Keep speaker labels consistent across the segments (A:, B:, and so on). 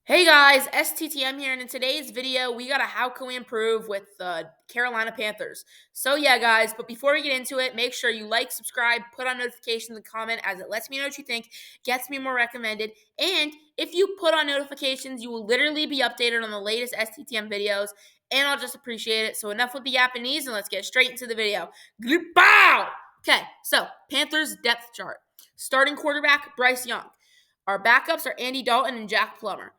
A: Hey guys, STTM here, and in today's video, we got a how can we improve with the Carolina Panthers. So yeah, guys, but before we get into it, make sure you like, subscribe, put on notifications, and comment as it lets me know what you think, gets me more recommended, and if you put on notifications, you will literally be updated on the latest STTM videos, and I'll just appreciate it. So enough with the Japanese, and let's get straight into the video. Bow! Okay, so Panthers depth chart. Starting quarterback, Bryce Young. Our backups are Andy Dalton and Jack Plummer.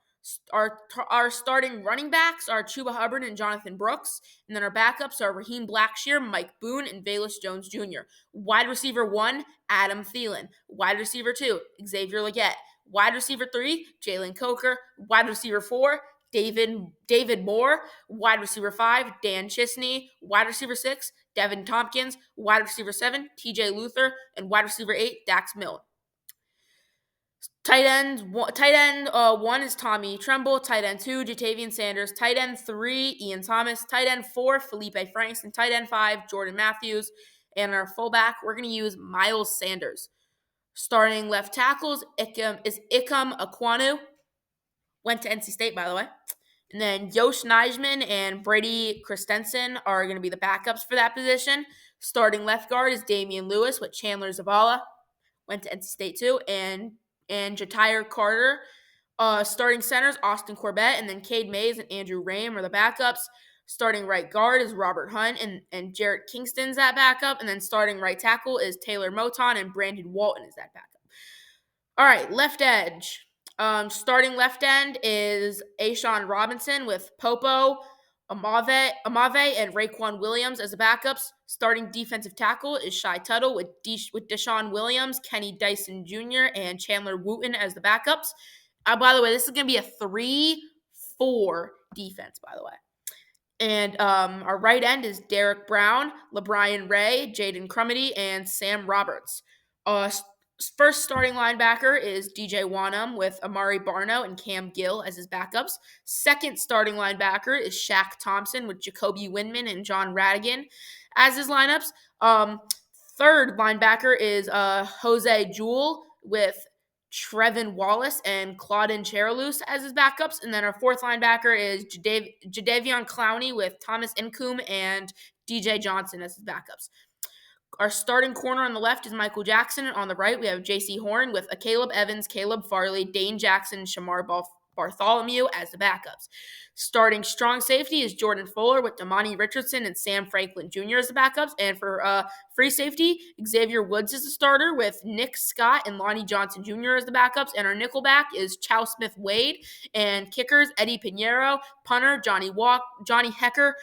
A: Our starting running backs are Chuba Hubbard and Jonathan Brooks. And then our backups are Raheem Blackshear, Mike Boone, and Velus Jones Jr. Wide receiver 1, Adam Thielen. Wide receiver 2, Xavier Legette. Wide receiver 3, Jalen Coker. Wide receiver 4, David Moore. Wide receiver 5, Dan Chisney. Wide receiver 6, Devin Tompkins. Wide receiver 7, TJ Luther. And wide receiver 8, Dax Milne. Tight end one is Tommy Tremble. Tight end 2, Jatavian Sanders. Tight end 3, Ian Thomas. Tight end 4, Felipe Franks. And tight end 5, Jordan Matthews. And our fullback, we're going to use Miles Sanders. Starting left tackles is Ikam Akwanu. Went to NC State, by the way. And then Yosh Nijman and Brady Christensen are going to be the backups for that position. Starting left guard is Damian Lewis with Chandler Zavala. Went to NC State too. And Jatire Carter. Starting centers, Austin Corbett, and then Cade Mays and Andrew Rame are the backups. Starting right guard is Robert Hunt, and Jarrett Kingston's that backup. And then starting right tackle is Taylor Moton, and Brandon Walton is that backup. All right, left edge. Starting left end is Ashawn Robinson with Popo, Amave, and Raekwon Williams as the backups. Starting defensive tackle is Shy Tuttle with Deshaun Williams, Kenny Dyson Jr., and Chandler Wooten as the backups. By the way, this is going to be a 3-4 defense, by the way. And our right end is Derek Brown, LeBrian Ray, Jaden Crumity, and Sam Roberts. First starting linebacker is DJ Wanham with Amari Barno and Cam Gill as his backups. Second starting linebacker is Shaq Thompson with Jacoby Windman and John Radigan as his lineups. Third linebacker is Jose Jewell with Trevin Wallace and Claudin Cheralus as his backups. And then our fourth linebacker is Jadeveon Clowney with Thomas Incoom and DJ Johnson as his backups. Our starting corner on the left is Michael Jackson. And on the right, we have Jaycee Horn with Caleb Evans, Caleb Farley, Dane Jackson, and Shamar Bartholomew as the backups. Starting strong safety is Jordan Fuller with Damani Richardson and Sam Franklin Jr. as the backups. And for free safety, Xavier Woods is the starter with Nick Scott and Lonnie Johnson Jr. as the backups. And our nickelback is Chow Smith Wade. And kickers, Eddie Pinheiro. Punter, Johnny Hecker.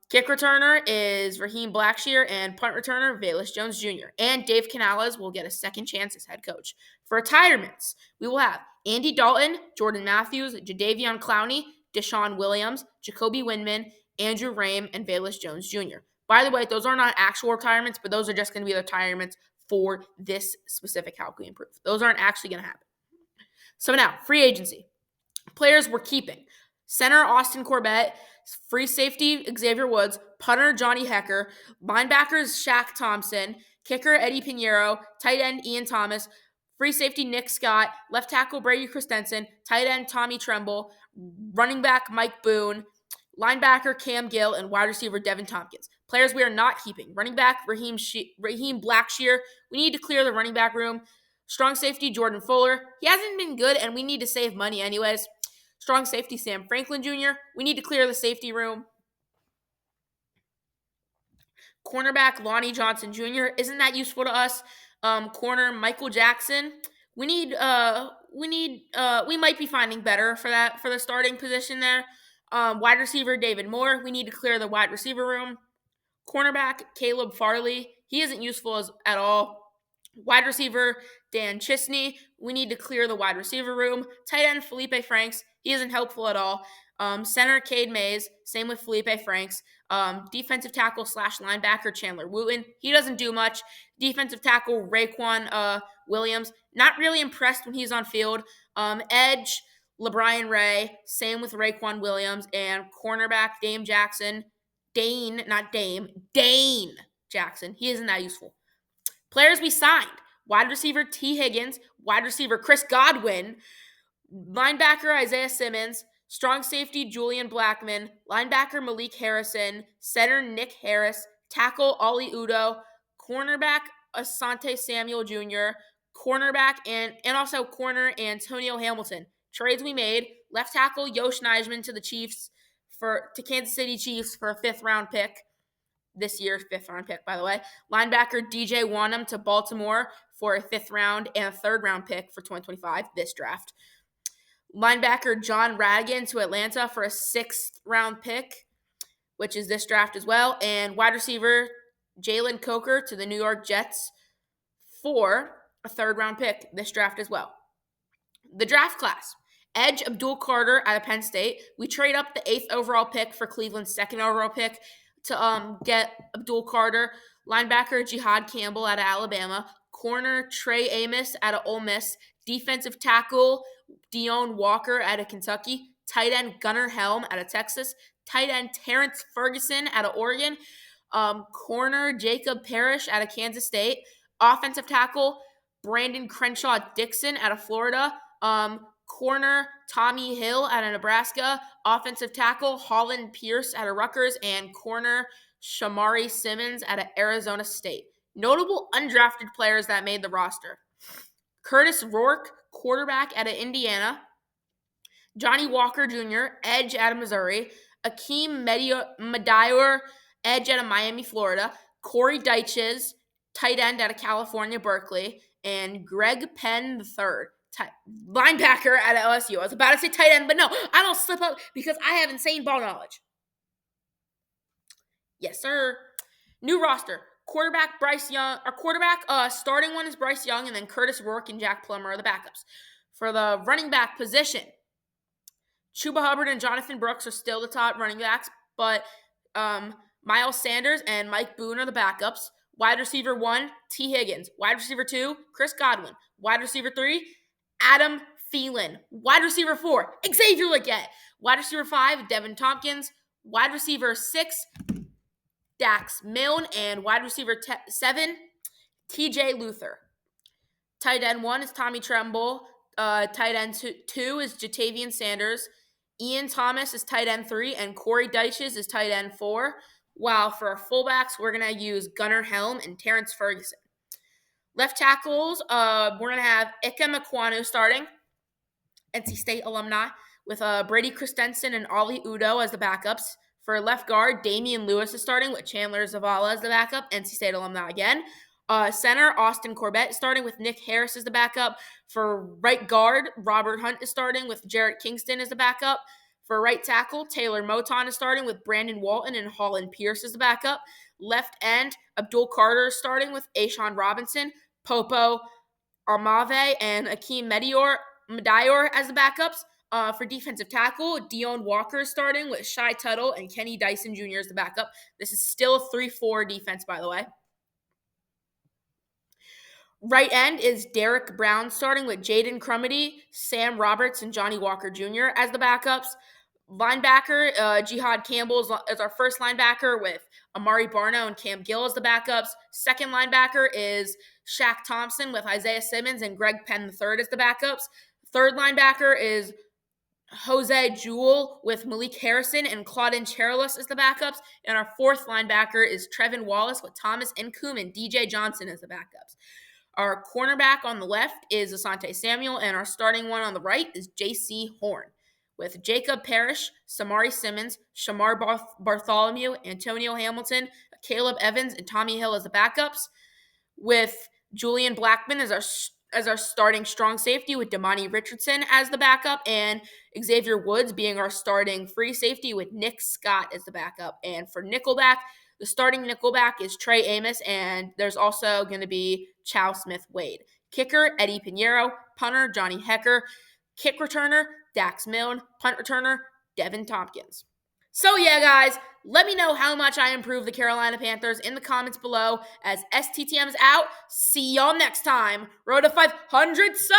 A: Kick returner is Raheem Blackshear, and punt returner, Velus Jones Jr. And Dave Canales will get a second chance as head coach. For retirements, we will have Andy Dalton, Jordan Matthews, Jadeveon Clowney, Deshaun Williams, Jacoby Windman, Andrew Rame, and Velus Jones Jr. By the way, those are not actual retirements, but those are just going to be the retirements for this specific How Can We Improve. Those aren't actually going to happen. So now, free agency. Players we're keeping. Center, Austin Corbett. Free safety, Xavier Woods. Punter, Johnny Hecker. Linebackers, Shaq Thompson. Kicker, Eddie Pinheiro. Tight end, Ian Thomas. Free safety, Nick Scott. Left tackle, Brady Christensen. Tight end, Tommy Tremble. Running back, Mike Boone. Linebacker, Cam Gill. And wide receiver, Devin Tompkins. Players we are not keeping. Running back, Raheem Blackshear. We need to clear the running back room. Strong safety, Jordan Fuller. He hasn't been good, and we need to save money anyways. Strong safety, Sam Franklin Jr. We need to clear the safety room. Cornerback, Lonnie Johnson Jr. Isn't that useful to us? Corner, Michael Jackson. We might be finding better for the starting position there. Wide receiver, David Moore. We need to clear the wide receiver room. Cornerback, Caleb Farley. He isn't useful at all. Wide receiver, Dan Chisney. We need to clear the wide receiver room. Tight end, Felipe Franks. He isn't helpful at all. Center, Cade Mays. Same with Felipe Franks. Defensive tackle / linebacker, Chandler Wooten. He doesn't do much. Defensive tackle, Raekwon Williams. Not really impressed when he's on field. Edge, LeBrian Ray. Same with Raekwon Williams. And cornerback, Dane Jackson. Dane Jackson. He isn't that useful. Players we signed. Wide receiver T. Higgins. Wide receiver Chris Godwin. linebacker Isaiah Simmons, strong safety Julian Blackman, linebacker Malik Harrison, center Nick Harris, tackle Ollie Udo, cornerback Asante Samuel Jr., cornerback and also corner Antonio Hamilton. Trades we made: left tackle Yosh Nijman to the Kansas City Chiefs for a 5th round pick. This year's 5th round pick, by the way. Linebacker DJ Wanham to Baltimore for a 5th round and a 3rd round pick for 2025, this draft. Linebacker John Radigan to Atlanta for a 6th round pick, which is this draft as well. And wide receiver Jalen Coker to the New York Jets for a 3rd round pick, this draft as well. The draft class: edge Abdul Carter out of Penn State. We trade up the 8th overall pick for Cleveland's 2nd overall pick to get Abdul Carter. Linebacker Jihad Campbell out of Alabama. Corner Trey Amos out of Ole Miss. Defensive tackle Deone Walker out of Kentucky. Tight end Gunnar Helm out of Texas. Tight end Terrence Ferguson out of Oregon. Corner Jacob Parrish out of Kansas State. Offensive tackle Brandon Crenshaw Dixon out of Florida. Corner Tommy Hill out of Nebraska. Offensive tackle Holland Pierce out of Rutgers. And corner Shamari Simmons out of Arizona State. Notable undrafted players that made the roster: Curtis Rourke, quarterback out of Indiana. Johnny Walker Jr., edge out of Missouri. Akeem Medior, edge out of Miami, Florida. Corey Dyches, tight end out of California, Berkeley. And Greg Penn III, linebacker out of LSU. I was about to say tight end, but no, I don't slip up because I have insane ball knowledge. Yes, sir. New roster: quarterback Bryce Young. Our quarterback starting one is Bryce Young, and then Curtis Rourke and Jack Plummer are the backups. For the running back position, Chuba Hubbard and Jonathan Brooks are still the top running backs, but Miles Sanders and Mike Boone are the backups. Wide receiver 1, T. Higgins. Wide receiver 2, Chris Godwin. Wide receiver 3, Adam Thielen. Wide receiver 4, Xavier Legette. Wide receiver 5, Devin Tompkins. Wide receiver 6, Dax Milne. And wide receiver 7, TJ Luther. Tight end 1 is Tommy Tremble. Tight end 2 is Jatavian Sanders. Ian Thomas is tight end 3, and Corey Dyches is tight end 4. While for our fullbacks, we're going to use Gunnar Helm and Terrence Ferguson. Left tackles, we're going to have Ikem Ekwonu starting, NC State alumni, with Brady Christensen and Ollie Udo as the backups. For left guard, Damian Lewis is starting with Chandler Zavala as the backup, NC State alumni again. Center, Austin Corbett starting with Nick Harris as the backup. For right guard, Robert Hunt is starting with Jarrett Kingston as the backup. For right tackle, Taylor Moton is starting with Brandon Walton and Holland Pierce as the backup. Left end, Abdul Carter is starting with Ashawn Robinson, Popo Armave, and Akeem Medior as the backups. For defensive tackle, Deone Walker is starting with Shai Tuttle and Kenny Dyson Jr. as the backup. This is still a 3-4 defense, by the way. Right end is Derek Brown starting with Jaden Crumedy, Sam Roberts, and Johnny Walker Jr. as the backups. Linebacker, Jihad Campbell is our first linebacker with Amari Barno and Cam Gill as the backups. Second linebacker is Shaq Thompson with Isaiah Simmons and Greg Penn III as the backups. Third linebacker is Jose Jewell with Malik Harrison and Claudin Cherilus as the backups. And our fourth linebacker is Trevin Wallace with Thomas Incoom and DJ Johnson as the backups. Our cornerback on the left is Asante Samuel, and our starting one on the right is Jaycee Horn, with Jacob Parrish, Samari Simmons, Shamar Bartholomew, Antonio Hamilton, Caleb Evans, and Tommy Hill as the backups, with Julian Blackman as our starting strong safety, with Damani Richardson as the backup, and Xavier Woods being our starting free safety, with Nick Scott as the backup. And for nickelback, the starting nickelback is Trey Amos, and there's also going to be Chow Smith-Wade. Kicker, Eddie Pinheiro. Punter, Johnny Hecker. Kick returner, Dax Milne. Punt returner, Devin Tompkins. So yeah, guys, let me know how much I improved the Carolina Panthers in the comments below. As STTM's out, see y'all next time. Road to 500 subs!